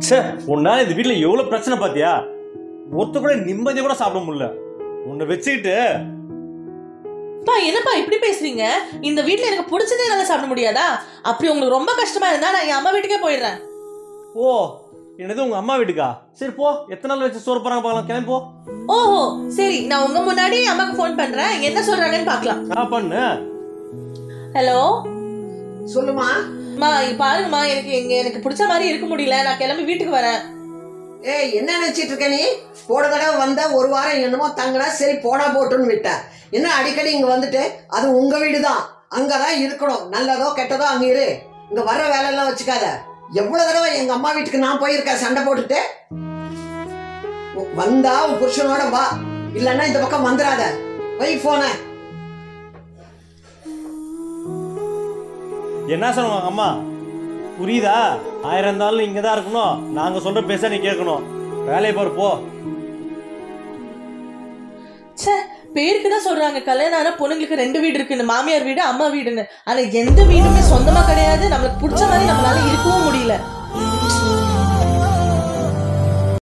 சே, உன்னால இந்த வீட்டுல எவ்வளவு பிரச்சனை பாத்தியா? ஒருத்த கூட நிம்மதியா கூட சாப்பிட முடியல. உன்னை வச்சுக்கிட்டு என்னப்பா இப்படி பேசுறீங்க? இந்த வீட்டுல எனக்கு பிடிச்சதே நல்லா சாப்பிட முடியாதா? அப்படி உங்களுக்கு ரொம்ப கஷ்டமா இருந்தா நான் என் அம்மா வீட்டுக்கே போயிடுறேன். ஓ, என்னது உங்க அம்மா வீட்டுக்கா? சரி போ, எத்தனை நாள் வச்சு சோறு போறாங்க பார்க்கலாம், கிளம்பி போ. ஓஹோ சரி, நான் உங்க முன்னாடி அம்மாக்கு ஃபோன் பண்றேன், என்ன சொல்றாங்கன்னு பார்க்கலாம். பண்ணு. ஹலோ, சொல்லுமா. அம்மா பாருங்கம்மா, எனக்கு பிடிச்ச மாதிரி இருக்க முடியல, நான் கிளம்பி வீட்டுக்கு வரேன். ஏய், என்ன நினைச்சிட்டு இருக்க நீ? போன தடவை வந்தா ஒரு வாரம் என்னமோ தங்கினா சரி போனா போட்டுன்னு விட்ட. என்ன அடிக்கடி இங்க வந்துட்டு? அது உங்க வீடு தான், அங்கதான் இருக்கணும். நல்லதோ கெட்டதோ அங்க இரு. இங்க வர்ற வேலை எல்லாம் வச்சுக்காத. எவ்வளவு தடவை எங்க அம்மா வீட்டுக்கு நான் போயிருக்கேன் சண்டை போட்டுட்டு. வந்தா உன் புருஷனோட வா, இல்லன்னா இந்த பக்கம் வந்துடாத. வை போன. என்ன சொல்லுவாங்க அம்மா? புரியுதா? 1000 இருந்தாலும் இங்கதான் இருக்கணும். நாங்க சொல்ற பேச நீ கேட்கணும். வேலையை பாரு போ. சே, பேருக்கு தான் சொல்றாங்க கல்யாணம் ஆனா பொண்ணுங்களுக்கு 2 வீடு இருக்குன்னு, மாமியார் வீடு அம்மா வீடுன்னு. ஆனா எந்த வீடுமே சொந்தமா கிடையாது. நம்மளுக்கு பிடிச்ச மாதிரி நம்மளால இருக்கவும் முடியல.